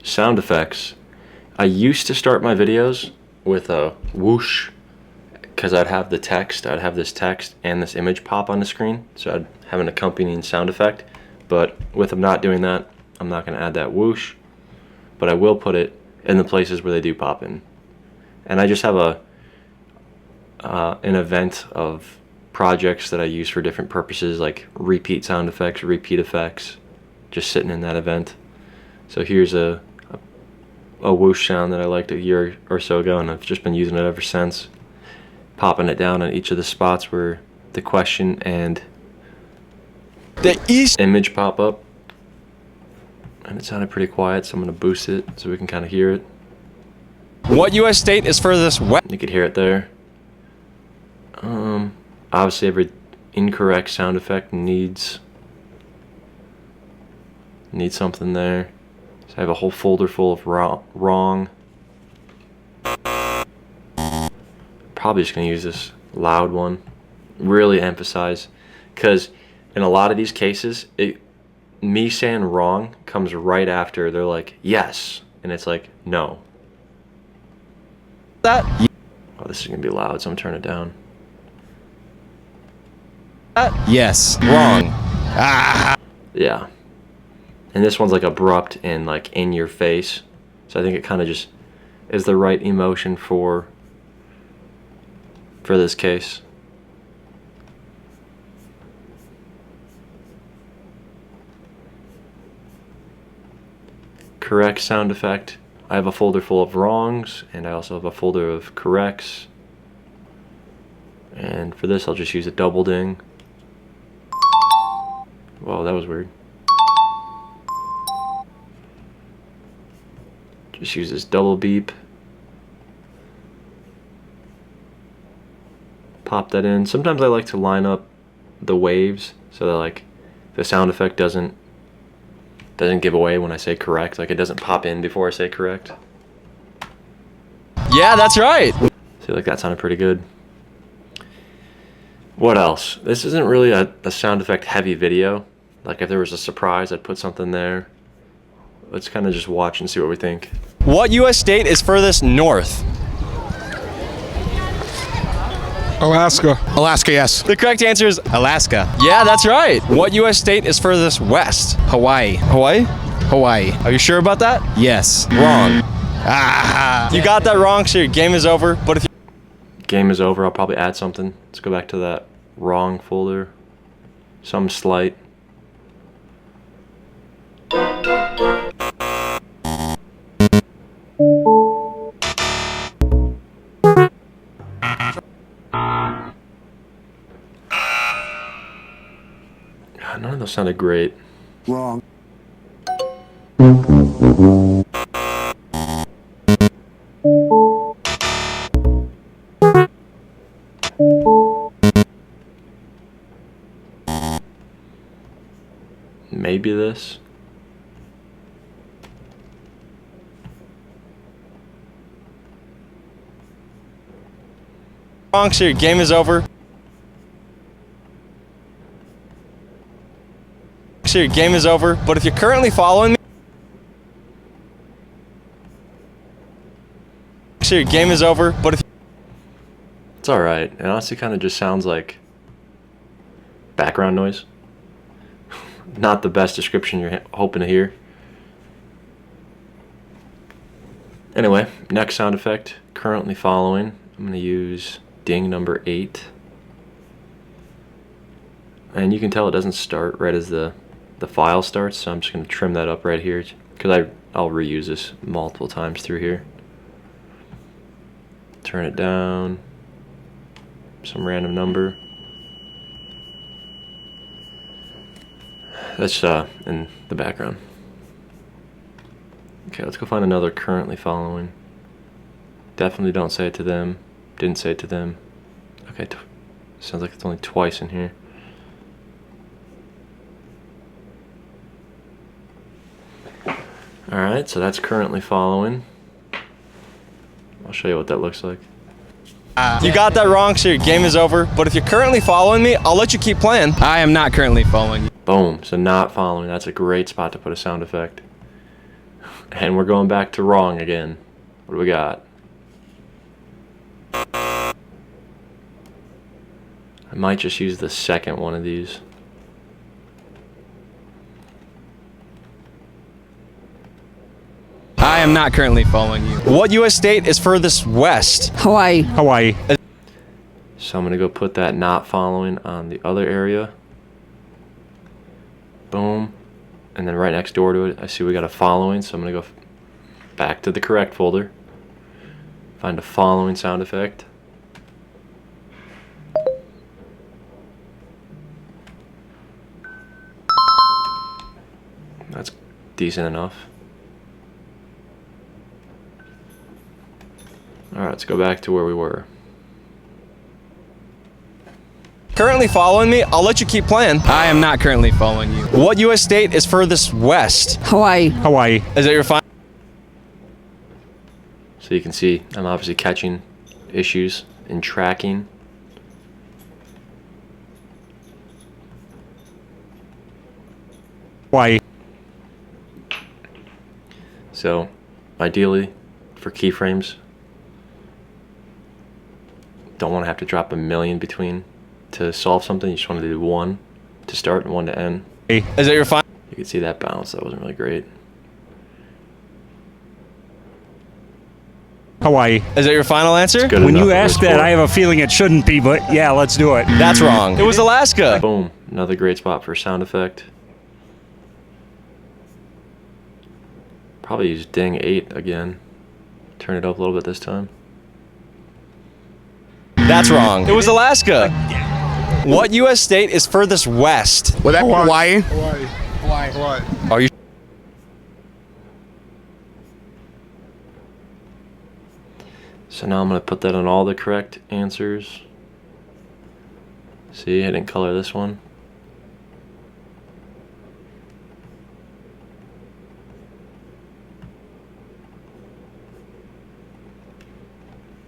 sound effects. I used to start my videos with a whoosh, because I'd have the text, I'd have this text and this image pop on the screen, so I'd have an accompanying sound effect. But with them not doing that, I'm not going to add that whoosh, but I will put it in the places where they do pop in. And I just have an event of projects that I use for different purposes, like repeat sound effects, repeat effects, just sitting in that event. So here's a whoosh sound that I liked a year or so ago, and I've just been using it ever since, popping it down on each of the spots where the question and the image pop up. And it sounded pretty quiet, so I'm going to boost it so we can kind of hear it. What U.S. state is furthest west? You could hear it there. Obviously every incorrect sound effect needs something there. So I have a whole folder full of wrong. Probably just going to use this loud one. Really emphasize, because in a lot of these cases, me saying wrong comes right after they're like, yes, and it's like, no. That? Oh, this is going to be loud, so I'm turning it down. Yes. Wrong. Yeah. And this one's like abrupt and like in your face. So I think it kind of just is the right emotion for this case. Correct sound effect. I have a folder full of wrongs, and I also have a folder of corrects. And for this, I'll just use a double ding. Whoa, that was weird. Just use this double beep. Pop that in. Sometimes I like to line up the waves so that like the sound effect doesn't give away when I say correct. Like it doesn't pop in before I say correct. Yeah, that's right. See, like that sounded pretty good. What else? This isn't really a sound effect heavy video. Like if there was a surprise, I'd put something there. Let's kind of just watch and see what we think. What U.S. state is furthest north? Alaska. Alaska, yes. The correct answer is Alaska. yeah, that's right. What U.S. state is furthest west? Hawaii. Hawaii? Hawaii. Are you sure about that? Yes. Wrong. You got that wrong, so your game is over. But if you Game is over. I'll probably add something. Let's go back to that wrong folder. Some slight. None of those sounded great. Wrong. Maybe this. wrong, so your game is over. So your game is over. But if you're currently following me, so your game is over. But if It's alright. It honestly kind of just sounds like background noise. Not the best description you're hoping to hear. Anyway, next sound effect, currently following. I'm going to use ding number 8. And you can tell it doesn't start right as the file starts, so I'm just going to trim that up right here because I'll reuse this multiple times through here. Turn it down. Some random number. That's in the background. Okay, let's go find another currently following. Definitely don't say it to them. Didn't say it to them. Okay, sounds like it's only twice in here. Alright, so that's currently following. I'll show you what that looks like. you got that wrong, so your game is over. But if you're currently following me, I'll let you keep playing. I am not currently following you. Boom, so not following. That's a great spot to put a sound effect. And we're going back to wrong again. What do we got? I might just use the second one of these. I am not currently following you. What U.S. state is furthest west? Hawaii. Hawaii. So I'm going to go put that not following on the other area. Boom. And then right next door to it, I see we got a following, so I'm going to go back to the correct folder. Find a following sound effect. That's decent enough. Alright, let's go back to where we were. Currently following me? I'll let you keep playing. I am not currently following you. What U.S. state is furthest west? Hawaii. Hawaii. Is that your final? So you can see I'm obviously catching issues in tracking. Hawaii. So ideally for keyframes, don't want to have to drop a million between to solve something. You just want to do one to start and one to end. Is that your final? You can see that bounce. That wasn't really great. Hawaii. Is that your final answer? Good When enough you for ask this that, board. I have a feeling it shouldn't be, but yeah, let's do it. That's wrong. It was Alaska. Boom. Another great spot for a sound effect. Probably use ding 8 again. Turn it up a little bit this time. That's wrong. It was Alaska. What U.S. state is furthest west? Well, that Hawaii. Hawaii. Are you? So now I'm going to put that on all the correct answers. See, I didn't color this one.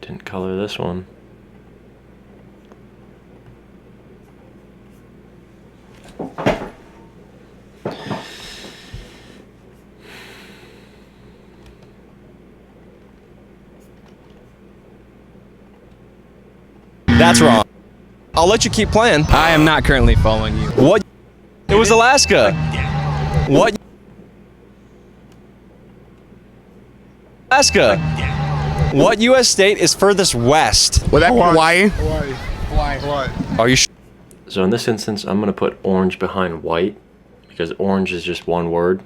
Didn't color this one. That's wrong. I'll let you keep playing. I am not currently following you. What? It was Alaska. What? Alaska. What U.S. state is furthest west? Well, that Hawaii. Hawaii. Are you sure? So in this instance, I'm going to put orange behind white because orange is just one word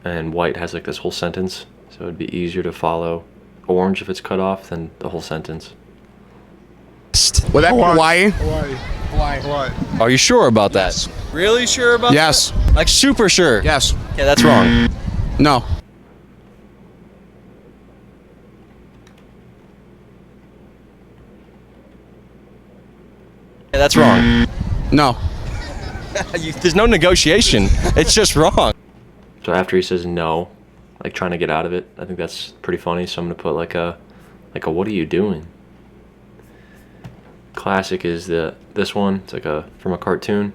and white has like this whole sentence. So it'd be easier to follow orange if it's cut off than the whole sentence. Well, that Hawaii. Hawaii. Are you sure about that? Really sure about Yes. that? Like super sure? Yes. Yeah, that's wrong. No. Yeah, that's wrong. No. There's no negotiation. It's just wrong. So after he says no, like trying to get out of it, I think that's pretty funny. So I'm going to put like a what are you doing? Classic is this one. It's like from a cartoon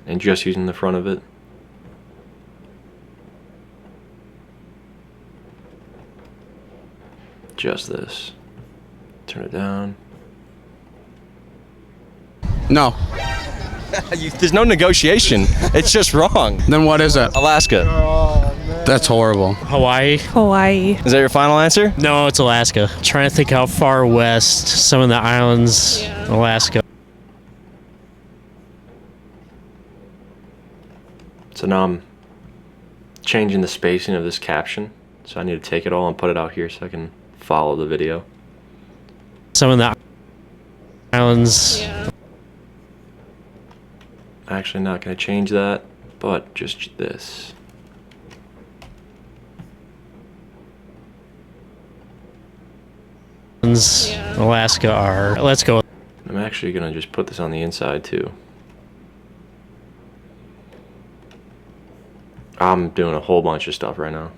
and just using the front of it. Just this. Turn it down. No. There's no negotiation. It's just wrong. Then what is it? Alaska. That's horrible. Hawaii. Hawaii. Is that your final answer? No, it's Alaska. Trying to think how far west some of the islands, Alaska. So now I'm changing the spacing of this caption. So I need to take it all and put it out here so I can follow the video. Some of the islands. Actually not going to change that, but just this. Alaska are. Let's go. I'm actually going to just put this on the inside too. I'm doing a whole bunch of stuff right now.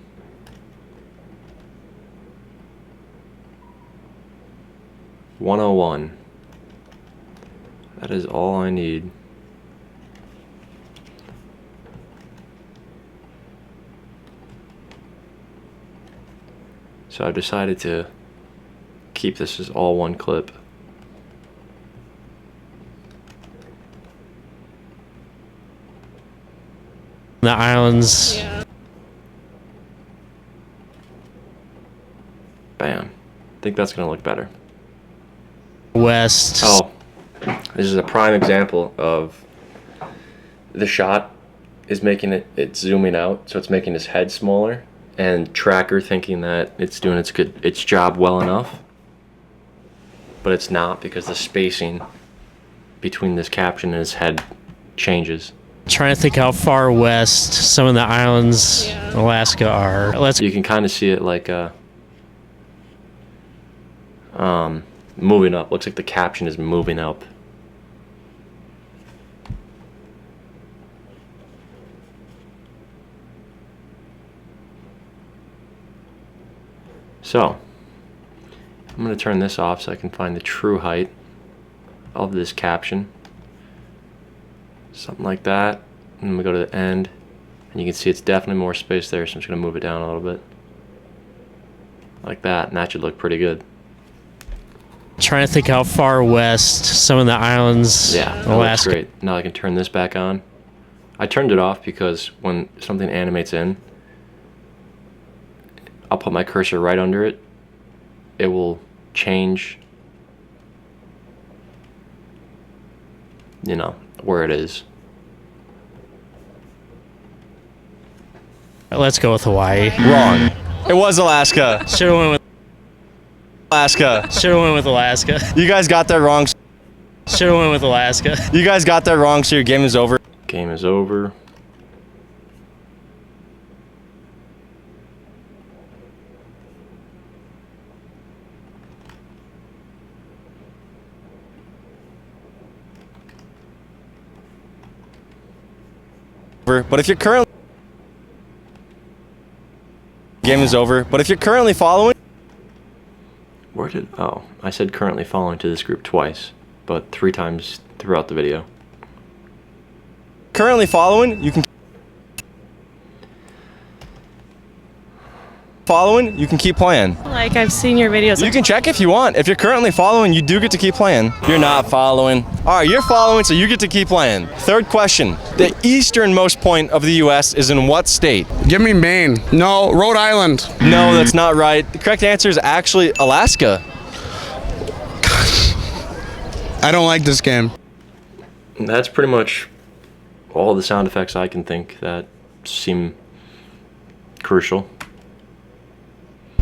$101. That is all I need. So I've decided to keep this as all one clip. The islands. Yeah. Bam. I think that's gonna look better. West. Oh, this is a prime example of the shot is making it's zooming out, so it's making his head smaller, and tracker thinking that it's doing its job well enough, but it's not, because the spacing between this caption and his head changes. Trying to think how far west some of the islands Yeah. in Alaska are. You can kind of see it like moving up. Looks like the caption is moving up. So I'm going to turn this off so I can find the true height of this caption. Something like that. And we go to the end, and you can see it's definitely more space there, so I'm just going to move it down a little bit. Like that, and that should look pretty good. Trying to think how far west some of the islands Yeah, in that looks Alaska. great. Now I can turn this back on. I turned it off because when something animates in, I'll put my cursor right under it. It will change, you know, where it is. Let's go with Hawaii. Wrong. It was Alaska. Should have went with Alaska. Should have went with Alaska. You guys got that wrong. Should have went with Alaska. You guys got that wrong, so your game is over. Game is over. But if you're currently game is over. But if you're currently following, Oh, I said currently following to this group twice, but 3 times throughout the video. you can keep playing. Like, I've seen your videos. You can check if you want. If you're currently following, you do get to keep playing. You're not following. All right, you're following, so you get to keep playing. Third question. The easternmost point of the U.S. is in what state? Give me Maine. No, Rhode Island. No, that's not right. The correct answer is actually Alaska. I don't like this game. And that's pretty much all the sound effects I can think that seem crucial.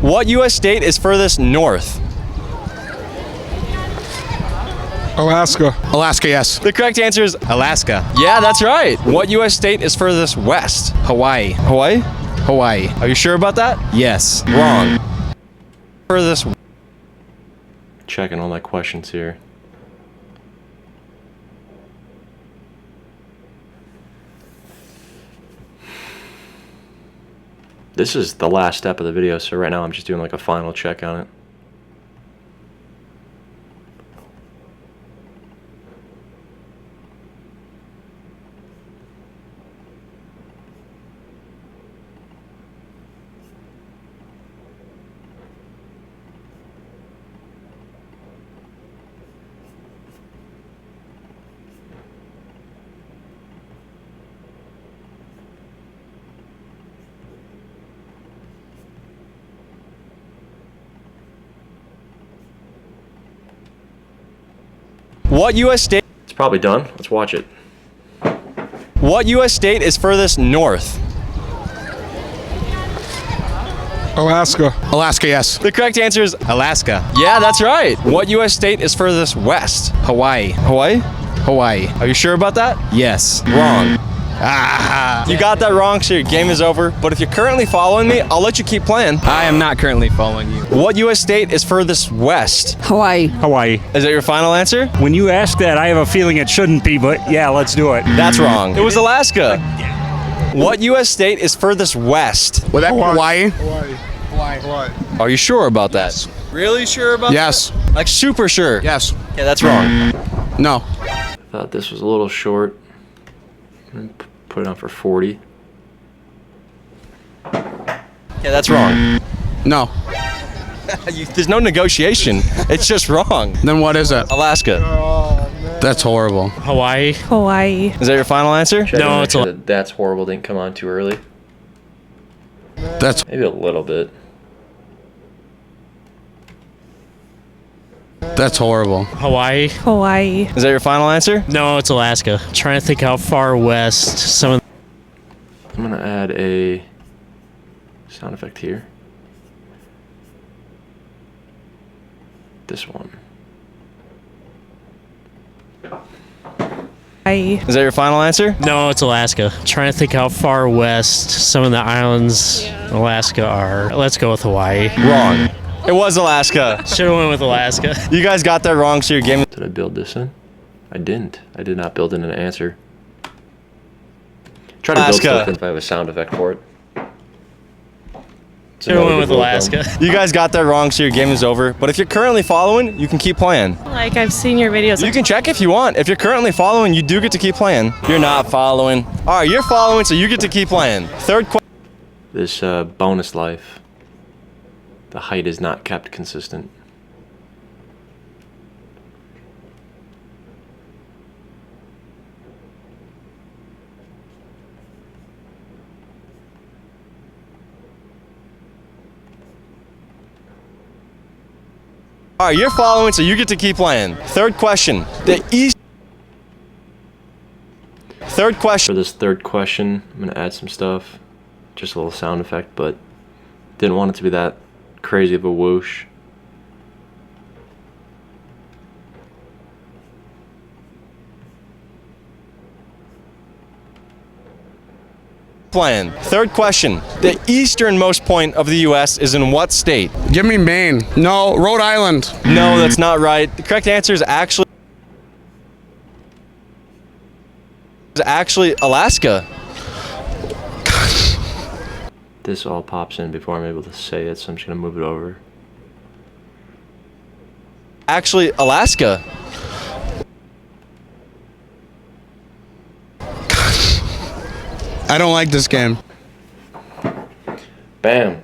What U.S. state is furthest north? Alaska. Alaska, yes. The correct answer is Alaska. yeah, that's right. What U.S. state is furthest west? Hawaii. Hawaii? Hawaii. Are you sure about that? Yes. Wrong. Furthest. Checking all my questions here. This is the last step of the video, so right now I'm just doing like a final check on it. What U.S. state? It's probably done. Let's watch it. What U.S. state is furthest north? Alaska. Alaska, yes. The correct answer is Alaska. yeah, that's right. What U.S. state is furthest west? Hawaii. Hawaii? Hawaii. Are you sure about that? Yes. Wrong. You got that wrong, so your game is over. But if you're currently following me, I'll let you keep playing. I am not currently following you. What U.S. state is furthest west? Hawaii. Hawaii. Is that your final answer? When you ask that, I have a feeling it shouldn't be, but yeah, let's do it. That's wrong. It was Alaska. What U.S. state is furthest west? Would that be Hawaii? Hawaii. Are you sure about that? Really sure about Yes. that? Like super sure? Yes. Yeah, that's wrong. No. Thought this was a little short. Put it on for 40. Yeah, that's wrong. No. There's no negotiation. It's just wrong. Then what is it? Alaska. That's horrible. Hawaii. Hawaii. Is that your final answer? Should I No, make it's sure a- that That's horrible didn't come on too early. That's Maybe a little bit. horrible. Hawaii. Hawaii. Is that your final answer? No, it's Alaska. Trying to think how far west some of I'm gonna add a sound effect here. This one. Hawaii. Is that your final answer? No, it's Alaska. Trying to think how far west some of the islands in Alaska are. Let's go with Hawaii. Wrong. It was Alaska. Should have went with Alaska. You guys got that wrong, so your game. Did I build this in? I didn't. I did not build in an answer. Try to build Alaska. something if I have a sound effect for it. It's Should have another went with good rule of thumb. Alaska. You guys got that wrong, so your game is over. But if you're currently following, you can keep playing. Like, I've seen your videos. You can check if you want. If you're currently following, you do get to keep playing. You're not following. All right, you're following, so you get to keep playing. Third question. This bonus life, the height is not kept consistent. All right, you're following, so you get to keep playing. Third question. The east. Third For question. this third question, I'm gonna add some stuff, just a little sound effect, but didn't want it to be that crazy of a whoosh. Playing. Third question. The easternmost point of the U.S. is in what state? Give me Maine. No, Rhode Island. No, that's not right. The correct answer is actually Alaska. This all pops in before I'm able to say it, so I'm just gonna move it over. Actually, Alaska. I don't like this game. Bam.